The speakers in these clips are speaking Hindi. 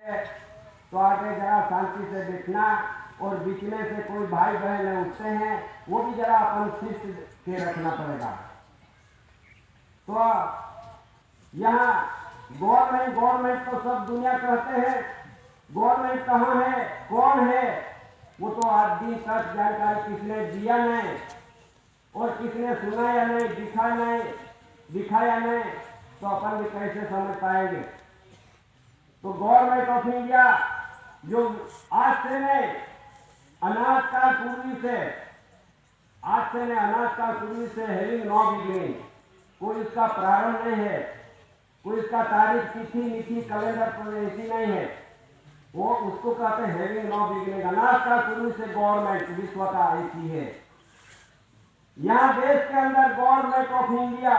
तो आगे जरा शांति से बैठना, और बीच में से कोई भाई बहन उठते हैं वो भी जरा अपन शिष्ट के रखना पड़ेगा। तो यहाँ गवर्नमेंट तो सब दुनिया कहते हैं, गवर्नमेंट कहाँ है, कौन है, वो तो आज दिन तक जानकारी किसने दिया नहीं, और किसने सुनाया नहीं, दिखाया नहीं, तो अपन भी कैसे समझ पाएंगे। तो गवर्नमेंट ऑफ इंडिया जो आज से नहीं अनाज काल पूर्वी से हैविंग नो बिगिनिंग, कोई इसका प्रारंभ नहीं है, कोई इसका तारीख तिथि नीति कैलेंडर पर ऐसी नहीं है, वो उसको कहते हैं हैविंग नो बिगिनिंग। अनाज काल पूर्वी से गवर्नमेंट विश्व का ऐसी है। यहाँ देश के अंदर गवर्नमेंट ऑफ इंडिया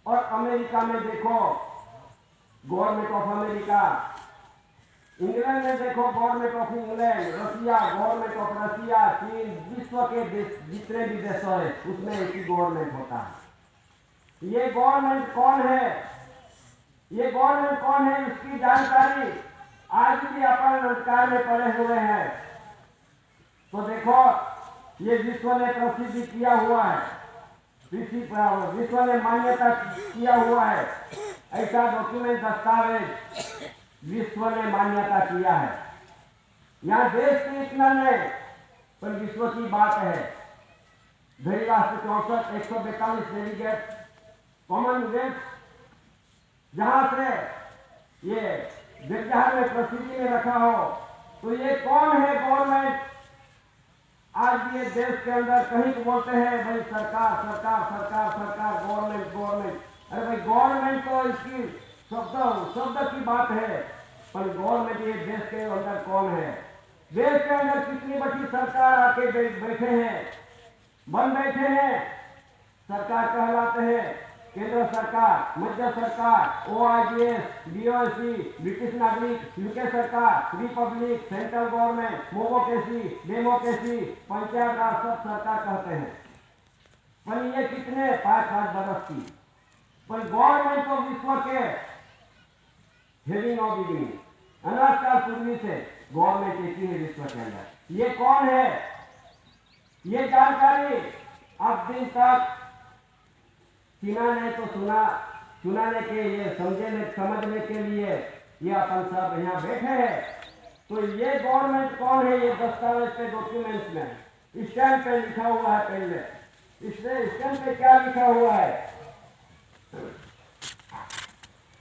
और अमेरिका में देखो गवर्नमेंट ऑफ अमेरिका, इंग्लैंड में देखो government of England, Russia government of Russia, चीन, विश्व के जितने भी देश है उसमें एक ही गवर्नमेंट होता है। ये गवर्नमेंट कौन है, इसकी जानकारी आज भी अपन अंधकार में पड़े हुए हैं। तो देखो ये विश्व ने प्रसिद्ध किया हुआ है, विश्व ने मान्यता किया हुआ है, ऐसा डॉक्यूमेंट दस्तावेज विश्व ने मान्यता किया है। यहाँ देश की इतना नहीं पर विश्व की बात है। धरी राष्ट्र 64 142 डेलीगेट कॉमनवेल्थ, जहां से ये विज्ञान में प्रसिद्धि में रखा हो, तो ये कौन है गवर्नमेंट। आज ये देश के अंदर कहीं तो बोलते हैं भाई सरकार गवर्नमेंट। अरे भाई गवर्नमेंट तो इसकी शब्द की बात है, पर गवर्नमेंट ये देश के अंदर कौन है। देश के अंदर कितनी बड़ी सरकार आके बैठे हैं, सरकार कहलाते हैं केंद्र सरकार, मध्य सरकार, OIGS, BOC, ब्रिटिश नागरिक, यूके सरकार, republic, central government, democracy, panchayat raj, सब सरकार कहते हैं। पर ये कितने 5 बरस की, पर गवर्नमेंट तो विश्व के हैविंग नो बिगिनिंग, अनाज काल पूर्वी से गवर्नमेंट एक ही है विश्व के अंदर। ये कौन है, ये जानकारी अब दिन तक सुना नहीं तो सुनाने के, ये समझने के लिए ये अपन सब यहाँ बैठे हैं। तो ये गवर्नमेंट कौन है, ये दस्तावेज पे डॉक्यूमेंट्स में स्टैंप पे लिखा हुआ है। पहले इससे स्टैंप पे क्या लिखा हुआ है,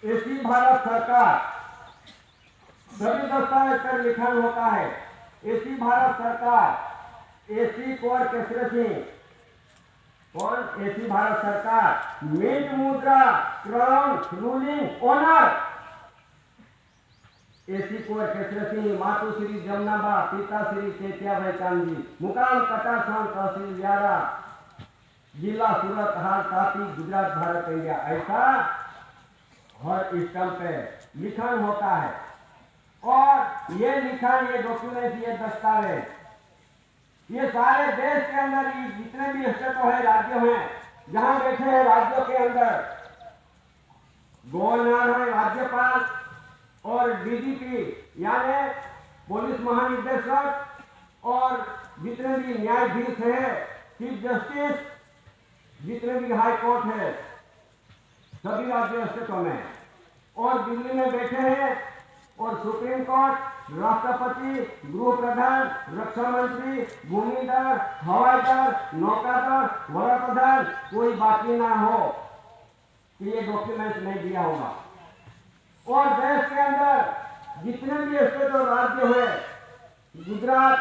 ऐसी भारत सरकार, सभी दस्तावेज पर लिखन होता है ऐसी भारत सरकार, ऐसी कोर कैसरेसिंग, कौन ऐसी भारत सरकार, मिंट मुद्रा, क्राउन, रूलिंग ऑनर, ऐसी कोर कैसरेसिंग, मातु श्री जमनाबा, पिता श्री चेतियाभाई चांदी, मुकाम कटारसंग, तहसील व्यारा, जिला सूरत हाल, तापी, गुजरात, भारत, इंडिया। ऐसा हर स्टैंप पे लिखन होता है। और ये लिखन, ये डॉक्यूमेंट, ये दस्तावेज, ये सारे देश के अंदर जितने भी स्टेटों है, राज्य हैं, जहां बैठे हैं राज्यों के अंदर गवर्नर है, राज्यपाल और DGP यानी पुलिस महानिदेशक, और जितने भी न्यायाधीश है, चीफ जस्टिस, जितने भी हाई कोर्ट है सभी राज्य स्टेटों में, और दिल्ली में बैठे हैं, और सुप्रीम कोर्ट, राष्ट्रपति, गृह प्रधान, रक्षा मंत्री, भूमि दर, हवाई दर, नौकादर, वड़ा प्रधान, कोई बाकी ना हो कि ये डॉक्यूमेंट नहीं दिया होगा। और देश के अंदर जितने भी स्टेट और राज्य हुए, गुजरात,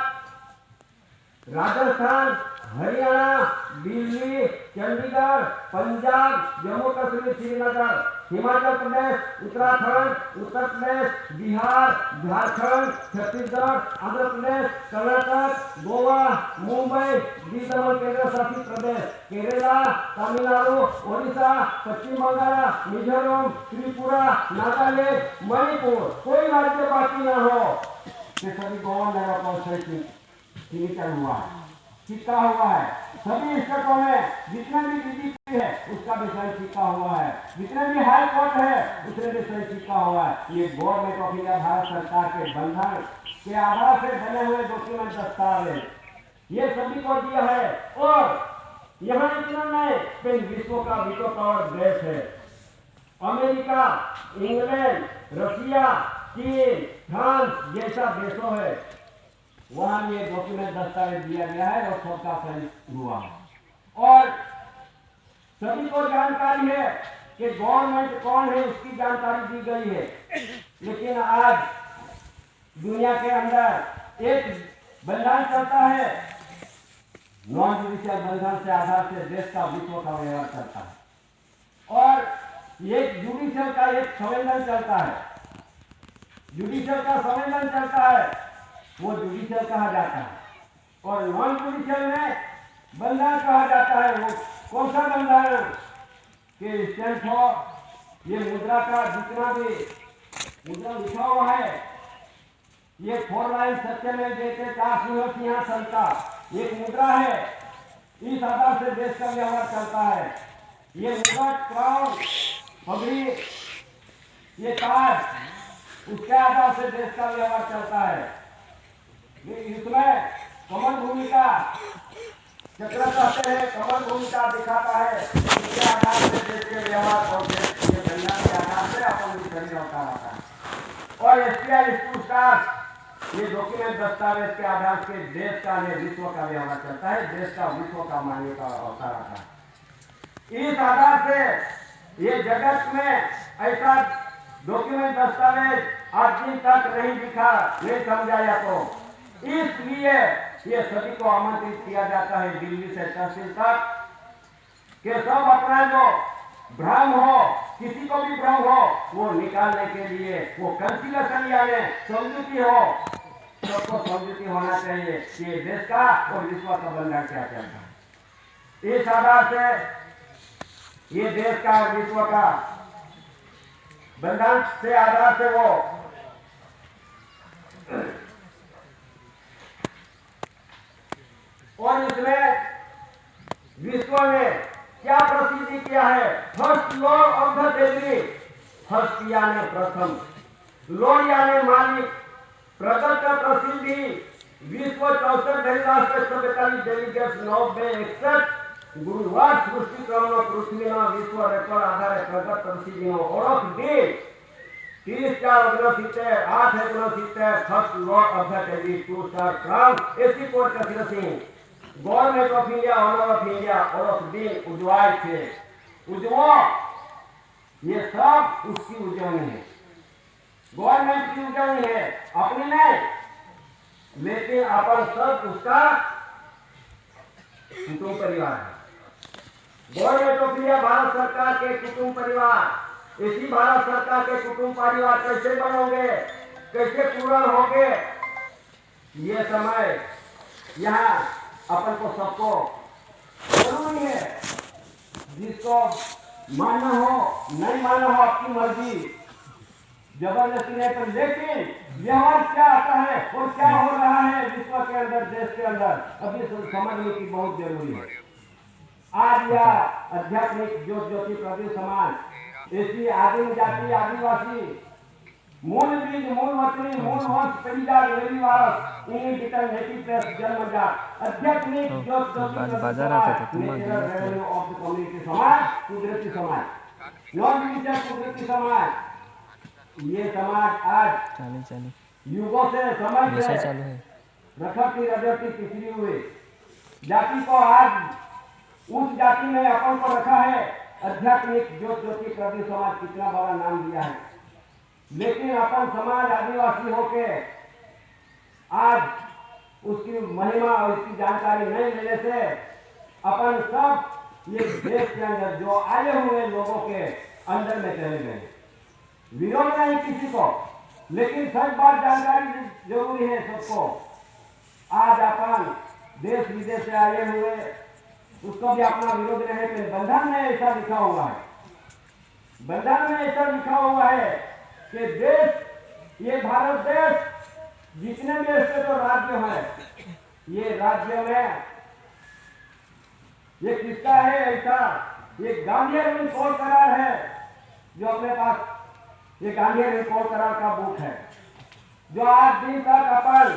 राजस्थान, हरियाणा, दिल्ली, चंडीगढ़, पंजाब, जम्मू कश्मीर, श्रीनगर, हिमाचल प्रदेश, उत्तराखंड, उत्तर प्रदेश, बिहार, झारखंड, छत्तीसगढ़, आंध्र प्रदेश, कर्नाटक, गोवा, मुंबई, दमन केंद्र शासित प्रदेश, केरला, तमिलनाडु, ओडिशा, पश्चिम बंगाल, मिजोरम, त्रिपुरा, नागालैंड, मणिपुर, कोई राज्य बाकी न हो। ये सभी गवर्नर का हुआ है। चिपका हुआ है। सभी स्टेटों में जितने भी डीजीपी है उसका भी साइन चिपका हुआ है, जितने भी हाई कोर्ट है उसने भी साइन चिपका हुआ है। ये गवर्नमेंट ऑफ इंडिया भारत सरकार के बंधन के आधार से बने हुए डॉक्यूमेंट दस्तावेज ये सभी को दिया है। और यहाँ इतना नहीं, विश्व का विश्व पावर देश है अमेरिका, इंग्लैंड, रशिया, चीन, फ्रांस जैसा देशों है, वहां ये डॉक्यूमेंट दस्तावेज दिया गया है और सबका साइन हुआ है। और सभी को जानकारी है कि गवर्नमेंट कौन है, उसकी जानकारी दी गई है। लेकिन आज दुनिया के अंदर एक बंधन चलता है, नॉन जुडिशियल बंधन से आधार से देश का विश्व का व्यवहार चलता है। और एक जुडिशियल का एक संवेदन चलता है, जुडिशियल का संवेदन चलता है, वो जुडिशियल कहा जाता है। और नॉन जुडिशियल में बंधन कहा जाता है। वो कौन सा बंधन के स्टैंड फॉर ये मुद्रा का जितना भी मुद्रा लिखा हुआ है, ये 4 लाइन सत्य में देते 4 सिंहासन का एक मुद्रा है। इस आधार से देश का व्यवहार चलता है। ये मुद्रा क्राउन पगड़ी ये ताज उसके आधार से देश का व्यवहार चलता है। इसमें कमल भूमिका चक्र कहते हैं, कमल भूमिका दिखाता है। इसके आधार से देश के व्यवहार और देश के बंधन के आधार से अपन शरीर होता रहता है। और एसपीआई स्कूल स्टार ये डॉक्यूमेंट दस्तावेज के आधार से देश का ने विश्व का व्यवहार चलता है, देश का विश्व का मान्यता होता रहता है। इस आधार से ये जगत में ऐसा डॉक्यूमेंट दस्तावेज आज दिन तक नहीं दिखा, नहीं समझाया। तो इसलिए ये सभी को आमंत्रित किया जाता है दिल्ली से तहसील तक कि सब अपना जो भ्रम हो, किसी को भी भ्रम हो, वो निकालने के लिए वो कंसिलेशन यानी समझौती हो, सबको समझौती होना चाहिए कि देश का और विश्व का बंधन क्या चलता है। इस आधार से ये देश का और विश्व का बंधन से आधार से वो और इसमें विश्व में क्या प्रसिद्धि किया है, first lord of the Delhi, first यानी प्रथम, लॉर्ड यानी मालिक, प्रदत्त प्रसिद्धि विश्व 64 राष्ट्र 47 डेलीगेट्स 90 गुरुवार सृष्टि क्रम पृथ्वी विश्व रेकॉर्ड आधारे प्रदत्त प्रसिद्धि ओळख दे 30/4/1970 8/1970 first lord of the Delhi 2 star crown AC court का Singh government of India honour of India और दिन उजवाय थे उजवा ये सब उसकी उजवनी है, गवर्नमेंट की उजवनी है, अपनी नहीं। लेकिन अपन सब उसका कुटुंब परिवार है। गवर्नमेंट ऑफ इंडिया भारत सरकार के कुटुंब परिवार, इसी भारत सरकार के कुटुंब परिवार कैसे बनोगे, कैसे पूर्ण होंगे, ये समय यहाँ अपन को सबको जरूरी है। जिसको मानना हो नहीं मानना हो आपकी मर्जी, जबरदस्ती नहीं। पर लेकिन व्यवहार क्या आता है और क्या हो रहा है विश्व के अंदर, देश के अंदर, अभी समझने की बहुत जरूरी है। आज यह आध्यात्मिक ज्योति प्रदीप समाज ऐसी आदिम जाति आदिवासी मूल बीज मूल वतनी मूल वंश परिवार रेलीवारस इनडिटल नेटिव प्लस जन्मजात आध्यात्मिक ज्योति बाजार आता था तुम्हाला ऑफ द कम्युनिटी समाज, कुदरती समाज, नॉन जुडिशियल कुदरती समाज। ये समाज आज चालू युगों से समय विषय से चालू है। रखती रजती पिछड़ी हुई जाति को आज उस जाति में अपन को रखा है। आध्यात्मिक ज्योति प्रदीप समाज कितना बड़ा नाम दिया है। लेकिन अपन समाज आदिवासी होके आज उसकी महिमा और उसकी जानकारी नहीं लेने से अपन सब ये देश के अंदर जो आए हुए लोगों के अंदर में चले गए। विरोध नहीं किसी को, लेकिन सच बात जानकारी जरूरी है सबको। आज अपन देश विदेश से आए हुए उसको भी अपना विरोध रहे। बंधन में ऐसा लिखा हुआ है, बंधन में ऐसा लिखा हुआ है कि देश ये भारत देश जितने भी ऐसे तो राज्य हैं, ये राज्य में ये किसका है ऐसा? ये गांधी अरविंद कोल करार है जो अपने पास, ये गांधी अरविंद कोल करार का बुक है जो आज दिन तक अपन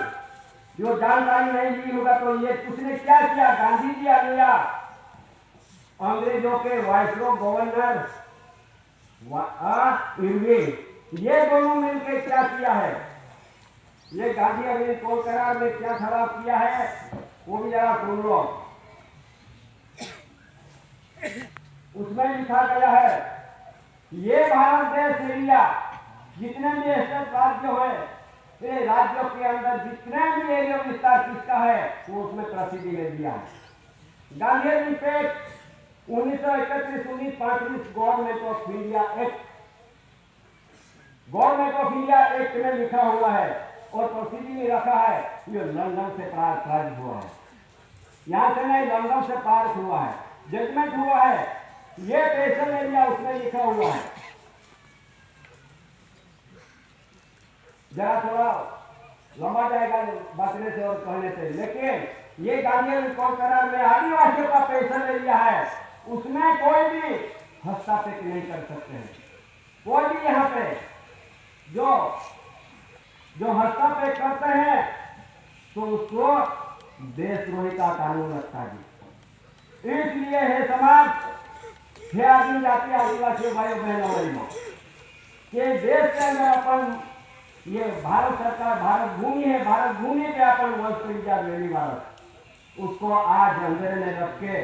जो जानकारी नहीं ली होगा तो ये उसने क्या किया, गांधी जी या अंग्रेजों के वाइसरॉय गवर्नर इरविन, ये दोनों मिलकर क्या किया है, ये गांधी अरविंद कोल करार में क्या खराब किया है वो भी जरा सुन लो। उसमें लिखा गया है ये भारत देश एरिया जितने भी ऐसे राज्य हुए, ये राज्यों के अंदर जितने भी एरिया विस्तार किसका है वो उसमें प्रसिद्धि ने दिया है। Gandhi Arvind 1931-1935 government of India act, government of India act में लिखा हुआ है और प्रसिद्धि में रखा है। ये लंदन से पारित हुआ है, यहां से नहीं लंदन से पारित हुआ है, जजमेंट हुआ है। ये स्पेशल एरिया उसमें लिखा हुआ है। जरा थोड़ा लंबा जाएगा बातने से और कहने से, लेकिन ये गांधी अरविंद कोल करार में आदिवासियों का स्पेशल एरिया है, उसमें कोई भी हस्तक्षेप नहीं कर सकते हैं। कोई भी यहाँ पे जो हस्तक्षेप करते हैं तो उसको देशद्रोही का कानून लगता है। इसलिए है समाज, है आदमी जाति आदिवासी भाई बहनों के देश के अंदर अपन ये भारत सरकार भारत भूमि है, भारत भूमि पे अपन वंश वेली भारत, उसको आज अंधेरे में रख के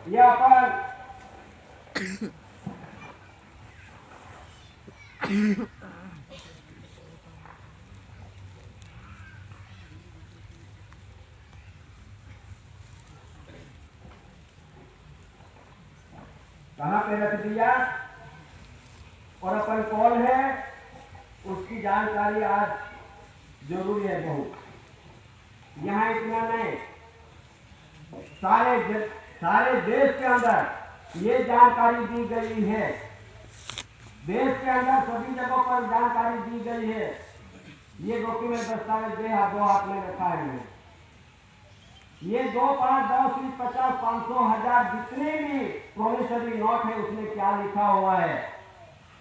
ये अपन कहां पे रख दिया और अपन कौन है उसकी जानकारी आज जरूरी है बहुत। यहाँ इतना नहीं, सारे देश के अंदर ये जानकारी दी गई है, देश के अंदर सभी जगहों पर जानकारी दी गई है। ये डॉक्यूमेंट दस्तावेज दो हाथ में रखा है। ये 2, 5, 10, 20, 50, 500, 1000 जितने भी प्रोमिसरी नोट है उसमें क्या लिखा हुआ है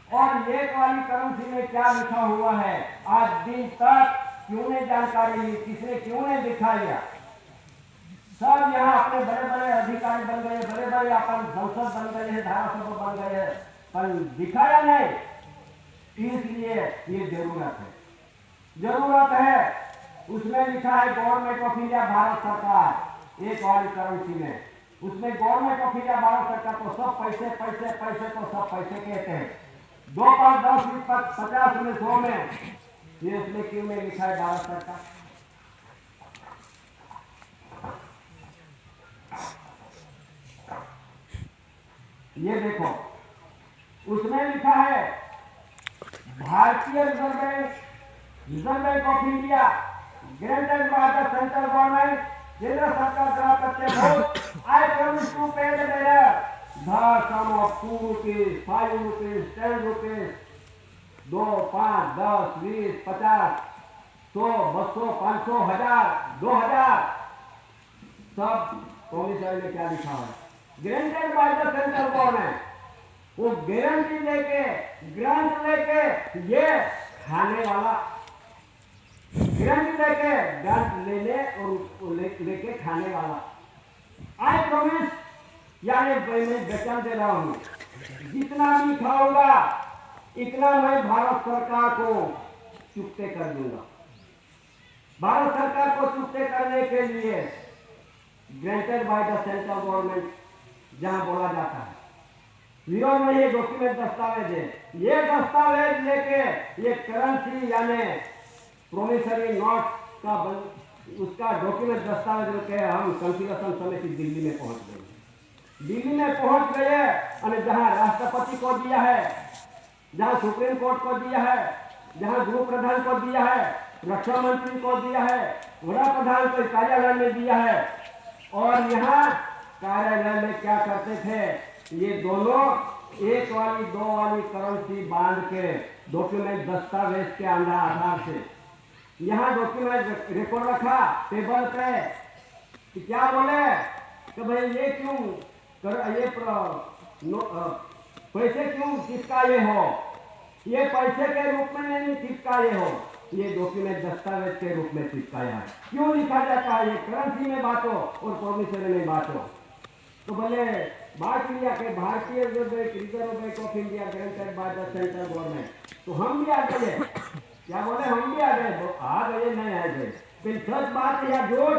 और एक वाली करेंसी में क्या लिखा हुआ है, आज दिन तक क्यों नहीं जानकारी ली, किसने क्यों नहीं दिखाया। सब यहाँ अपने बड़े बड़े अधिकारी बन गए, बड़े बड़े अपन संसद बन गए हैं, धारासभा बन गए हैं, पर दिखाया नहीं। इसलिए ये जरूरत है। उसमें लिखा है गवर्नमेंट ऑफ इंडिया भारत सरकार, एक वाली करेंसी में, उसमें गवर्नमेंट ऑफ इंडिया भारत सरकार तो सब पैसे तो सब पैसे कहते हैं। 2, 5, 10, 20, 50 में 100 में ये उसमें क्यों नहीं लिखा है भारत सरकार? ये देखो उसमें लिखा है भारतीय reserve bank of India granted by the central government, केंद्र सरकार द्वारा प्रत्येक I promise to pay the bearer the sum of 2 rupees, 5 rupees, 10 rupees, 2, 5, 10, 20, 50, 100, 200, 500, 1000, 2000 सब प्रोमिसरी में क्या लिखा है? Granted by the central government. वो गारंटी लेके, ग्रांट लेके ये खाने वाला, गारंटी लेके ग्रांट लेने और उसको लेके खाने वाला। आई प्रॉमिस, यानी मैं वचन दे रहा हूं, जितना भी खाऊंगा इतना मैं भारत सरकार को चुकते कर दूंगा। भारत सरकार को चुकते करने के लिए granted by the central government जहां बोला जाता है, विरोध में ये डॉक्यूमेंट दस्तावेज है। ये दस्तावेज लेके ये करेंसी यानी प्रोमिसरी नोट का उसका डॉक्यूमेंट दस्तावेज लेके हम कंसिलेशन समिति दिल्ली में पहुंच गए। दिल्ली में पहुंच गए और जहां राष्ट्रपति को दिया है, जहां सुप्रीम कोर्ट को दिया है, जहां गृह प्रधान को दिया है, रक्षा मंत्री को दिया है, वड़ा प्रधान को कार्यालय में दिया है। और यहाँ कार्यालय में क्या करते थे, ये दोनों एक वाली 2 वाली करेंसी बांध के डॉक्यूमेंट दस्तावेज के आधार से यहाँ डॉक्यूमेंट रिकॉर्ड रखा टेबल पे कि क्या बोले कि भाई ये क्यों कर ये पैसे क्यों चिपकाए हो, ये पैसे के रूप में नहीं चिपकाए हो, ये डॉक्यूमेंट दस्तावेज के रूप में चिपकाया है। क्यों लिखा जाता है ये करेंसी में बांटो और प्रोमिसरी में बांटो। तो भले बांट लिया कि भारतीय reserve bank of India granted by the central government, तो हम भी आ गए। क्या बोले, हम भी आ गए नहीं आ गए। फिर सच बात या झूठ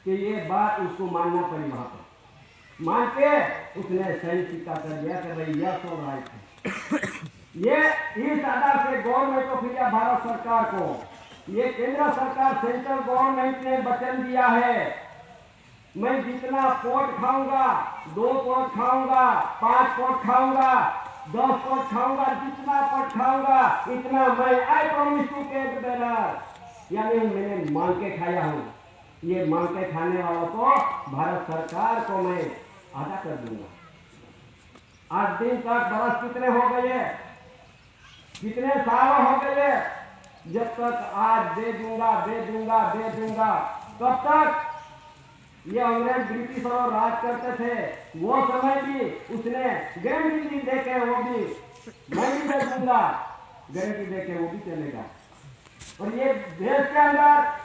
कि ये बात उसको मानना पड़ी। वहां पर मान के उसने सही सिक्का कर दिया कि भाई यह सो राइट है। ये इस आधार से गवर्नमेंट ऑफ इंडिया भारत सरकार को, ये केंद्र सरकार सेंट्रल गवर्नमेंट ने वचन दिया है, मैं जितना पोट खाऊंगा, 2 पोट खाऊंगा, 5 पोट खाऊंगा, 10 पोट खाऊंगा, जितना पोट खाऊंगा इतना मैं आई प्रॉमिस टू पे बेरर, यानी मैंने मांग के खाया हूं। ये मांग के खाने वालों को भारत सरकार को मैं अदा कर दूंगा। आज दिन तक बरस कितने हो गए, कितने साल हो गए, जब तक आज दे दूंगा दे दूंगा दे दूंगा, कब तक? ये अंग्रेज ब्रिटिश और राज करते थे, वो समय भी उसने गारंटी दे के वो भी मैं भी दे दूंगा, गारंटी दे के वो भी चलेगा। और ये देश के अंदर